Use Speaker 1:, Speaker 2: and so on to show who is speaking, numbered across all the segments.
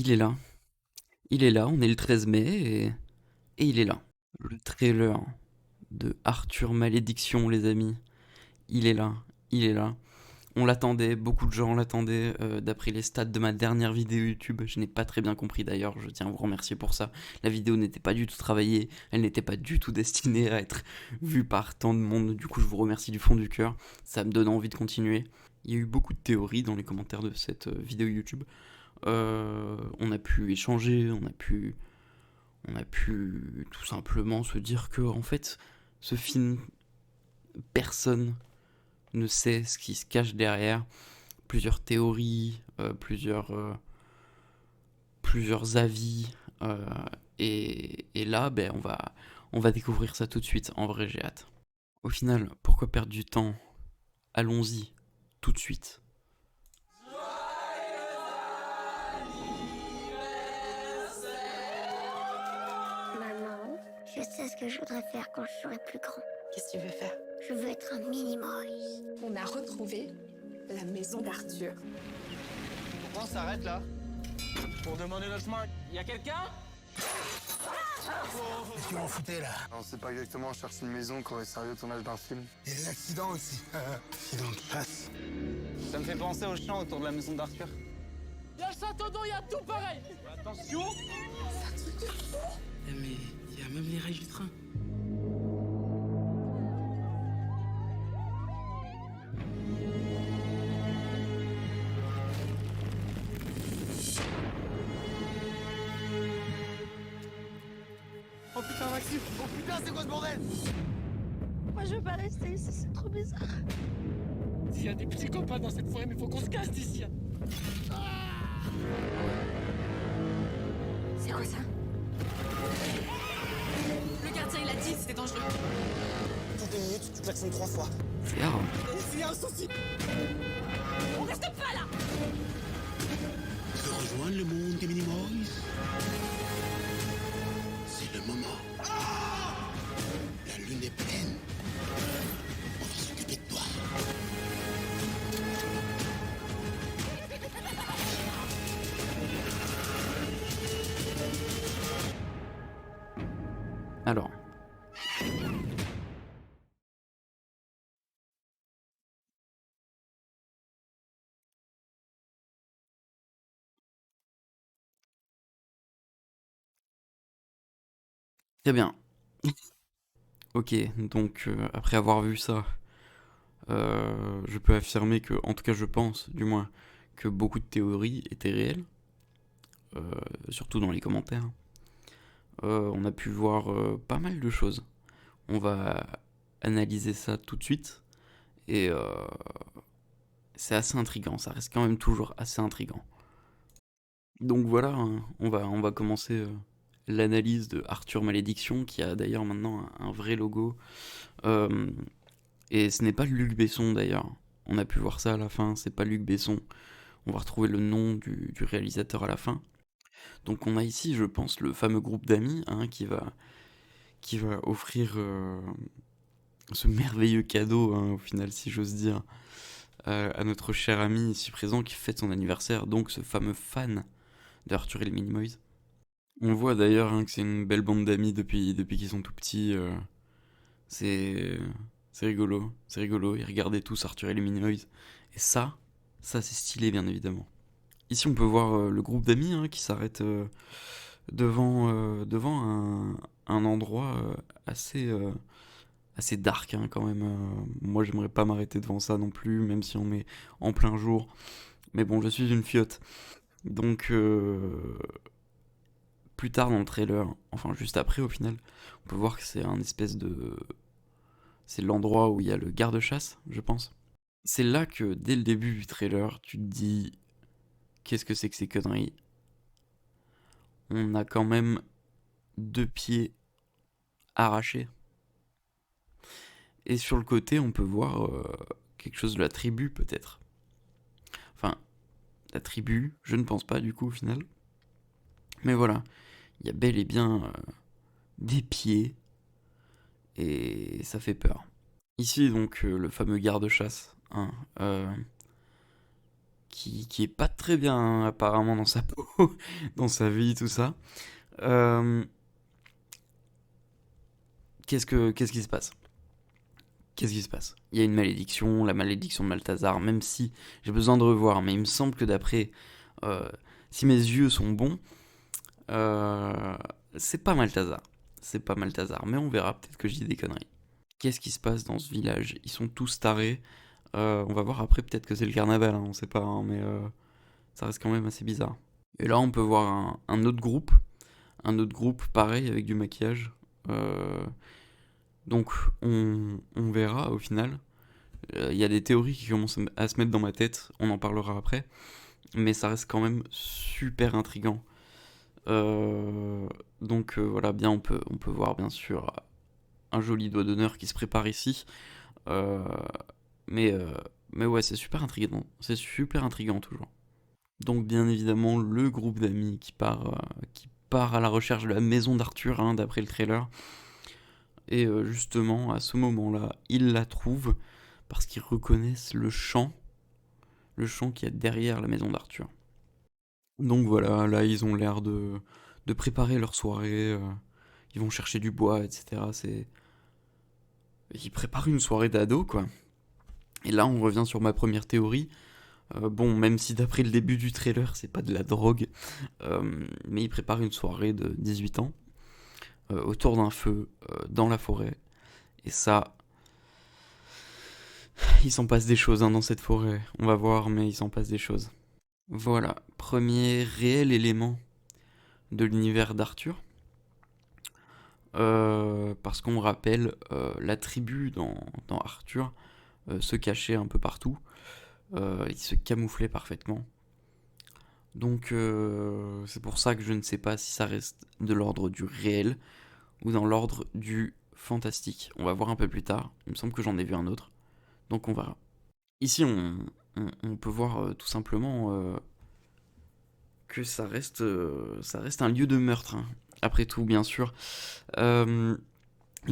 Speaker 1: Il est là. Il est là, on est le 13 mai et il est là. Le trailer de Arthur Malédiction, les amis. Il est là. Il est là. On l'attendait, beaucoup de gens l'attendaient, d'après les stats de ma dernière vidéo YouTube. Je n'ai pas très bien compris d'ailleurs, je tiens à vous remercier pour ça. La vidéo n'était pas du tout travaillée, elle n'était pas du tout destinée à être vue par tant de monde. Du coup, je vous remercie du fond du cœur. Ça me donne envie de continuer. Il y a eu beaucoup de théories dans les commentaires de cette vidéo YouTube. On a pu échanger, on a pu tout simplement se dire que, en fait, ce film, personne ne sait ce qui se cache derrière. Plusieurs théories, plusieurs avis. euh, et là, ben, on va découvrir ça tout de suite. En vrai, j'ai hâte. Au final, pourquoi perdre du temps? Allons-y, tout de suite.
Speaker 2: Maman, je sais ce que je voudrais faire quand je serai plus grand.
Speaker 3: Qu'est-ce que tu veux faire?
Speaker 2: Je veux être un Minimoys.
Speaker 3: On a retrouvé la maison d'Arthur.
Speaker 4: Pourquoi on s'arrête là? Pour demander notre chemin. Y a quelqu'un?
Speaker 5: Qu'est-ce que vous en foutez là?
Speaker 6: On sait pas exactement, on cherche une maison qui aurait servi au tournage d'un film.
Speaker 5: Il y a des accidents aussi. Accident de chasse.
Speaker 4: Ça me fait penser au champ autour de la maison d'Arthur.
Speaker 7: Y'a le château d'eau, y'a tout pareil.
Speaker 4: Attention!
Speaker 7: Mais il y a même les rails du train.
Speaker 4: Oh putain, Maxime! Oh putain, c'est quoi ce bordel?
Speaker 2: Moi, je veux pas rester ici, c'est trop bizarre.
Speaker 7: Il y a des petits copains dans cette forêt, mais faut qu'on se casse d'ici.
Speaker 3: C'est quoi ça?
Speaker 8: Le gardien, il a dit, c'était dangereux.
Speaker 4: Toutes les minutes, tu klaxonnes 3 fois.
Speaker 1: C'est rare.
Speaker 4: Ici, y a un souci!
Speaker 8: On reste pas là.
Speaker 5: De rejoindre le monde des Minimoys. C'est le moment. La lune est pleine. On va s'occuper de toi.
Speaker 1: Alors. Très bien. Ok, donc après avoir vu ça, je peux affirmer que, en tout cas je pense, du moins, que beaucoup de théories étaient réelles, euh, surtout dans les commentaires. On a pu voir pas mal de choses. On va analyser ça tout de suite, et c'est assez intriguant, ça reste quand même toujours assez intriguant. Donc voilà, hein, on va commencer l'analyse de Arthur Malédiction, qui a d'ailleurs maintenant un vrai logo. Euh, et ce n'est pas Luc Besson d'ailleurs. On a pu voir ça à la fin, c'est pas Luc Besson. On va retrouver le nom du réalisateur à la fin. Donc on a ici, je pense, le fameux groupe d'amis hein, qui va offrir ce merveilleux cadeau, hein, au final, si j'ose dire, à notre cher ami ici présent qui fête son anniversaire, donc ce fameux fan d'Arthur et les Minimoys. On voit d'ailleurs hein, que c'est une belle bande d'amis depuis qu'ils sont tout petits. C'est c'est rigolo, c'est rigolo. Ils regardaient tous Arthur et les Minimoys. Et ça c'est stylé bien évidemment. Ici on peut voir le groupe d'amis hein, qui s'arrête devant un endroit assez dark hein, quand même. Moi j'aimerais pas m'arrêter devant ça non plus, même si on est en plein jour. Mais bon, je suis une fiotte. Donc plus tard dans le trailer, enfin juste après au final, on peut voir que c'est un espèce de... C'est l'endroit où il y a le garde-chasse, je pense. C'est là que, dès le début du trailer, tu te dis... Qu'est-ce que c'est que ces conneries? On a quand même 2 pieds arrachés. Et sur le côté, on peut voir quelque chose de la tribu, peut-être. Enfin, la tribu, je ne pense pas du coup au final. Mais voilà, il y a bel et bien des pieds, et ça fait peur. Ici donc le fameux garde-chasse, hein, qui est pas très bien hein, apparemment dans sa peau, dans sa vie, tout ça. Euh, qu'est-ce qui se passe? Qu'est-ce qui se passe? Il y a une malédiction, la malédiction de Malthazar, même si j'ai besoin de revoir, mais il me semble que d'après, euh, si mes yeux sont bons, c'est pas Malthazar. C'est pas Malthazar, mais on verra, peut-être que je dis des conneries. Qu'est-ce qui se passe dans ce village? Ils sont tous tarés. On va voir après, peut-être que c'est le carnaval, hein, on sait pas, hein, mais ça reste quand même assez bizarre. Et là, on peut voir un autre groupe. Un autre groupe, pareil, avec du maquillage. Donc, on verra au final. Il y a des théories qui commencent à se mettre dans ma tête, on en parlera après. Mais ça reste quand même super intriguant. Donc voilà, bien on peut voir bien sûr un joli doigt d'honneur qui se prépare ici. Euh, mais, euh, mais ouais, c'est super intriguant toujours. Donc bien évidemment le groupe d'amis qui part à la recherche de la maison d'Arthur, hein, d'après le trailer. Et justement à ce moment-là, ils la trouvent parce qu'ils reconnaissent le champ qu'il y a derrière la maison d'Arthur. Donc voilà, là ils ont l'air de préparer leur soirée, ils vont chercher du bois, etc. Ils préparent une soirée d'ado, quoi. Et là on revient sur ma première théorie. Bon, même si d'après le début du trailer c'est pas de la drogue, mais ils préparent une soirée de 18 ans, autour d'un feu, dans la forêt. Et ça, il s'en passe des choses hein, dans cette forêt. On va voir, mais il s'en passe des choses. Voilà, premier réel élément de l'univers d'Arthur. Parce qu'on rappelle, la tribu dans Arthur se cachait un peu partout. Il se camouflait parfaitement. Donc c'est pour ça que je ne sais pas si ça reste de l'ordre du réel ou dans l'ordre du fantastique. On va voir un peu plus tard. Il me semble que j'en ai vu un autre. Donc on verra. Ici on peut voir tout simplement que ça reste un lieu de meurtre, hein. Après tout, bien sûr. Il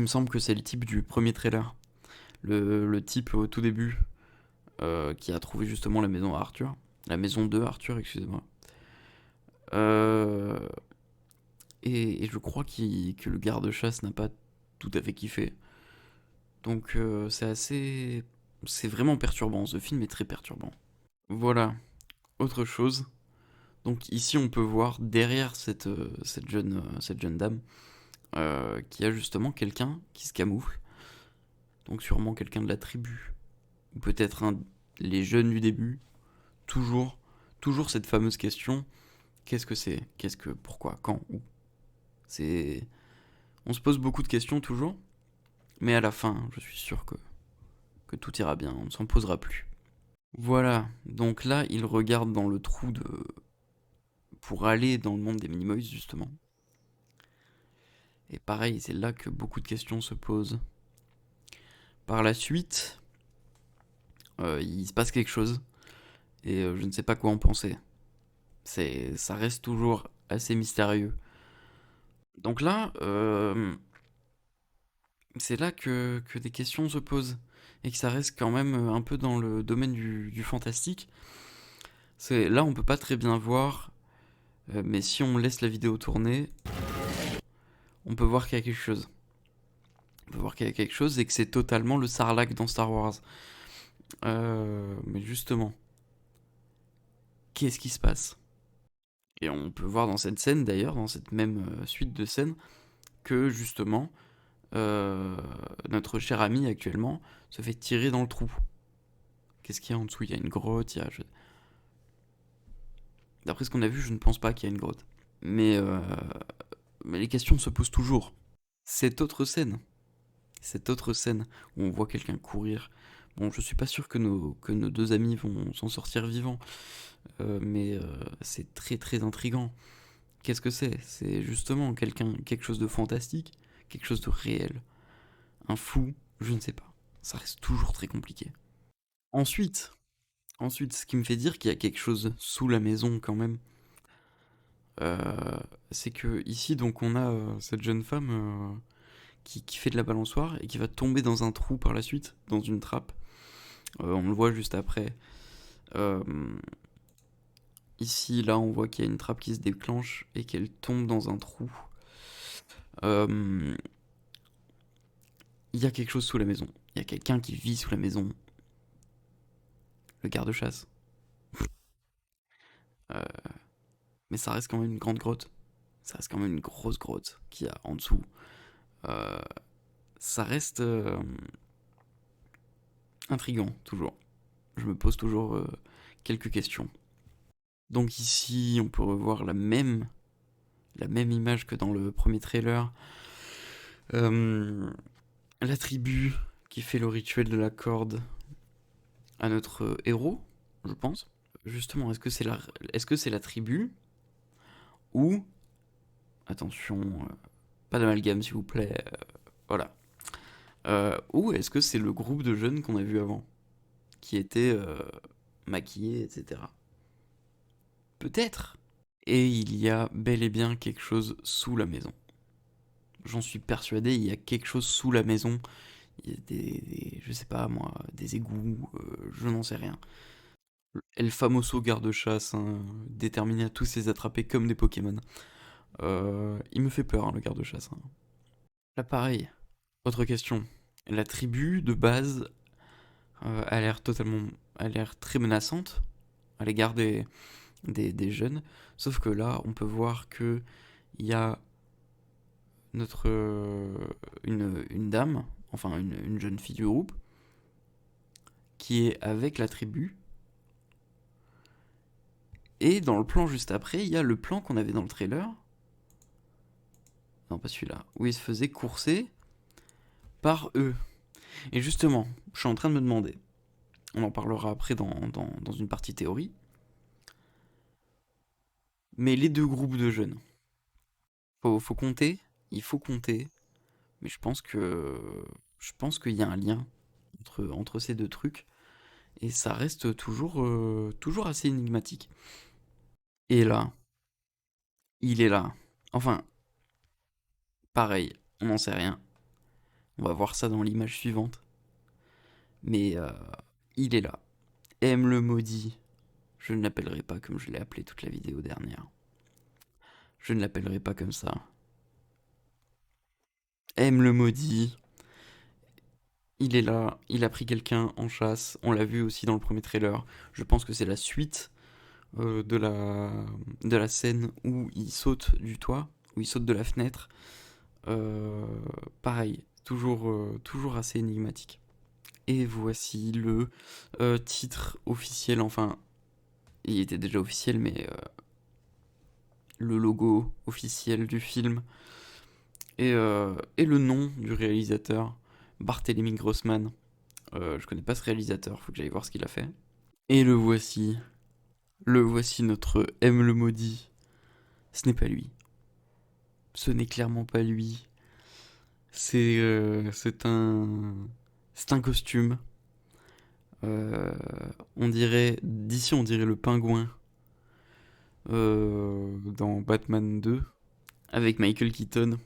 Speaker 1: me semble que c'est le type du premier trailer. Le type au tout début qui a trouvé justement la maison à Arthur. La maison de Arthur, excusez-moi. Et je crois que le garde-chasse n'a pas tout à fait kiffé. Donc c'est vraiment perturbant. Ce film est très perturbant. Voilà. Autre chose. Donc ici on peut voir derrière cette jeune dame qu'il y a justement quelqu'un qui se camoufle. Donc sûrement quelqu'un de la tribu. Ou peut-être les jeunes du début. Toujours cette fameuse question. Qu'est-ce que c'est? Pourquoi? Quand? Où? On se pose beaucoup de questions toujours. Mais à la fin, je suis sûr que tout ira bien. On ne s'en posera plus. Voilà. Donc là, il regarde dans le trou pour aller dans le monde des Minimoys, justement. Et pareil, c'est là que beaucoup de questions se posent. Par la suite, il se passe quelque chose. Et je ne sais pas quoi en penser. Ça reste toujours assez mystérieux. Donc là, c'est là que des questions se posent. Et que ça reste quand même un peu dans le domaine du fantastique. Là, on peut pas très bien voir. Mais si on laisse la vidéo tourner, on peut voir qu'il y a quelque chose. On peut voir qu'il y a quelque chose et que c'est totalement le Sarlacc dans Star Wars. Mais justement, qu'est-ce qui se passe? Et on peut voir dans cette scène d'ailleurs, dans cette même suite de scènes, que justement, notre cher ami actuellement se fait tirer dans le trou. Qu'est-ce qu'il y a en dessous? Il y a une grotte, D'après ce qu'on a vu, je ne pense pas qu'il y a une grotte. Mais les questions se posent toujours. Cette autre scène où on voit quelqu'un courir. Bon, je suis pas sûr que nos deux amis vont s'en sortir vivants. Mais c'est très très intriguant. Qu'est-ce que c'est? C'est justement quelque chose de fantastique, quelque chose de réel. Un fou, je ne sais pas. Ça reste toujours très compliqué. Ensuite, ce qui me fait dire qu'il y a quelque chose sous la maison quand même, c'est que ici donc on a cette jeune femme qui fait de la balançoire et qui va tomber dans un trou par la suite, dans une trappe. On le voit juste après. Ici, là, on voit qu'il y a une trappe qui se déclenche et qu'elle tombe dans un trou. Il y a quelque chose sous la maison. Il y a quelqu'un qui vit sous la maison. Le garde-chasse. Euh, mais ça reste quand même une grande grotte. Ça reste quand même une grosse grotte qu'il y a en dessous. Euh, ça reste intriguant, toujours. Je me pose toujours quelques questions. Donc ici, on peut revoir la même image que dans le premier trailer. La tribu qui fait le rituel de la corde à notre héros, je pense. Justement, est-ce que c'est la tribu ou... Attention, pas d'amalgame s'il vous plaît, voilà. Ou est-ce que c'est le groupe de jeunes qu'on a vu avant, qui étaient maquillés, etc. Peut-être. Et il y a bel et bien quelque chose sous la maison. J'en suis persuadé, il y a quelque chose sous la maison. Il y a je sais pas moi, des égouts, je n'en sais rien. El famoso garde-chasse, hein, déterminé à tous les attraper comme des Pokémon. Il me fait peur, hein, le garde-chasse. Hein. Là, pareil. Autre question. La tribu, de base, a l'air très menaçante à l'égard des jeunes. Sauf que là, on peut voir que il y a une dame, enfin une jeune fille du groupe, qui est avec la tribu. Et dans le plan juste après, il y a le plan qu'on avait dans le trailer. Non, pas celui-là. Où ils se faisaient courser par eux. Et justement, je suis en train de me demander, on en parlera après dans une partie théorie, mais les deux groupes de jeunes, faut compter, il faut compter, mais je pense qu'il y a un lien entre ces deux trucs, et ça reste toujours assez énigmatique. Et là, il est là. Enfin, pareil, on n'en sait rien. On va voir ça dans l'image suivante. Mais il est là. M le maudit. Je ne l'appellerai pas comme je l'ai appelé toute la vidéo dernière. Je ne l'appellerai pas comme ça. M le maudit. Il est là, il a pris quelqu'un en chasse. On l'a vu aussi dans le premier trailer. Je pense que c'est la suite de la scène où il saute du toit, où il saute de la fenêtre. Pareil, toujours assez énigmatique. Et voici le titre officiel, enfin, il était déjà officiel, mais le logo officiel du film. Et le nom du réalisateur, Barthélemy Grossman. Je connais pas ce réalisateur, faut que j'aille voir ce qu'il a fait. Et le voici notre M le maudit. Ce n'est pas lui. Ce n'est clairement pas lui. C'est un costume. D'ici on dirait le pingouin dans Batman 2 avec Michael Keaton.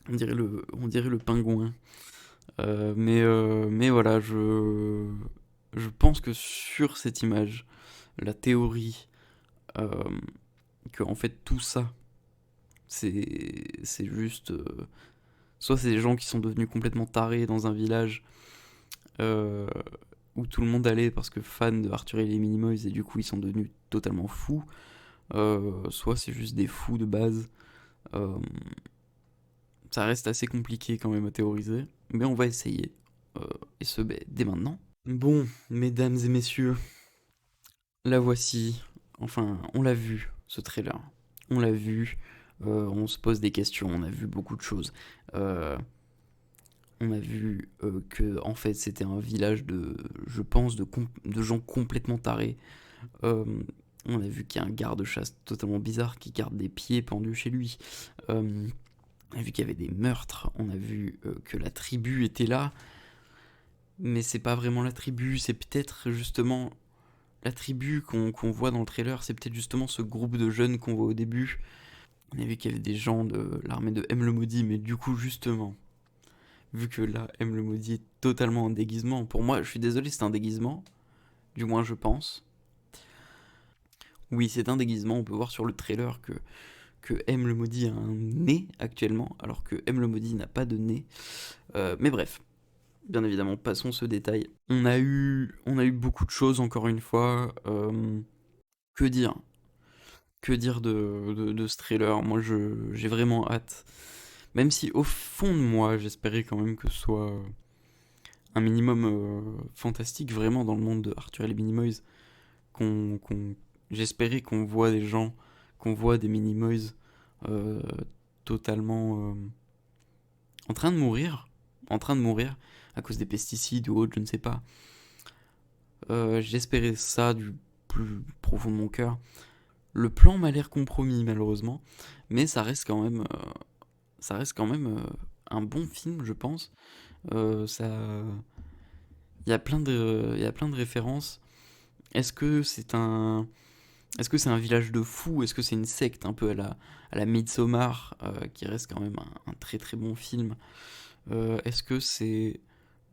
Speaker 1: On dirait le pingouin. Mais voilà, je pense que sur cette image, la théorie que en fait tout ça, c'est juste... soit c'est des gens qui sont devenus complètement tarés dans un village où tout le monde allait parce que fans de Arthur et les Minimoys et du coup ils sont devenus totalement fous. Soit c'est juste des fous de base. Ça reste assez compliqué quand même à théoriser, mais on va essayer. Et ce, dès maintenant. Bon, mesdames et messieurs, la voici. Enfin, on l'a vu, ce trailer. On l'a vu. On se pose des questions. On a vu beaucoup de choses. On a vu que, en fait, c'était un village je pense, de gens complètement tarés. On a vu qu'il y a un garde-chasse totalement bizarre qui garde des pieds pendus chez lui. On a vu qu'il y avait des meurtres. On a vu que la tribu était là. Mais c'est pas vraiment la tribu, c'est peut-être justement la tribu qu'on voit dans le trailer, c'est peut-être justement ce groupe de jeunes qu'on voit au début. On a vu qu'il y avait des gens de l'armée de M le Maudit, mais du coup justement, vu que là M le Maudit est totalement en déguisement, pour moi, je suis désolé, c'est un déguisement, du moins je pense. Oui, c'est un déguisement, on peut voir sur le trailer que M le maudit a un nez actuellement, alors que M le maudit n'a pas de nez. Mais bref, bien évidemment, passons ce détail. On a eu beaucoup de choses, encore une fois. Que dire? Que dire de ce trailer? Moi, j'ai vraiment hâte. Même si, au fond de moi, j'espérais quand même que ce soit un minimum fantastique, vraiment, dans le monde de Arthur et les Minimoys. J'espérais qu'on voit des gens, qu'on voit des Minimoys euh, totalement en train de mourir, à cause des pesticides ou autre, je ne sais pas. J'espérais ça du plus profond de mon cœur. Le plan m'a l'air compromis malheureusement, mais ça reste quand même un bon film, je pense. Ça, il y a plein de références. Est-ce que c'est un village de fous? Est-ce que c'est une secte un peu à la Midsommar, qui reste quand même un très très bon film? Est-ce que c'est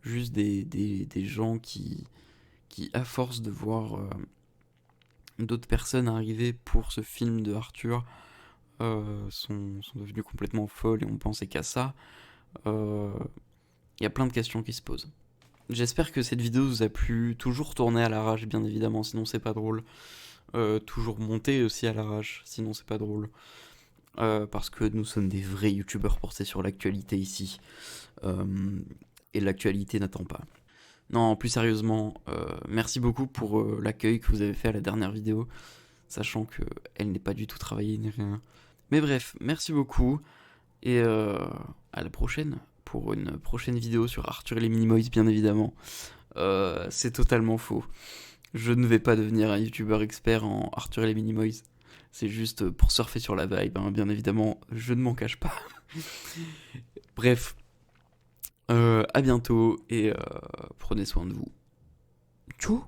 Speaker 1: juste des gens qui, à force de voir d'autres personnes arriver pour ce film de Arthur, sont devenues complètement folles et on pensait qu'à ça? Il y a plein de questions qui se posent. J'espère que cette vidéo vous a plu, toujours tournée à l'arrache bien évidemment, sinon c'est pas drôle. Toujours monter aussi à l'arrache, sinon c'est pas drôle. Parce que nous sommes des vrais youtubeurs portés sur l'actualité ici. Et l'actualité n'attend pas. Non, plus sérieusement, merci beaucoup pour l'accueil que vous avez fait à la dernière vidéo, sachant qu'elle n'est pas du tout travaillée ni rien. Mais bref, merci beaucoup, et à la prochaine, pour une prochaine vidéo sur Arthur et les Minimoys, bien évidemment. C'est totalement faux. Je ne vais pas devenir un youtubeur expert en Arthur et les Minimoys. C'est juste pour surfer sur la vibe, hein, bien évidemment, je ne m'en cache pas. Bref, à bientôt et prenez soin de vous. Tchou!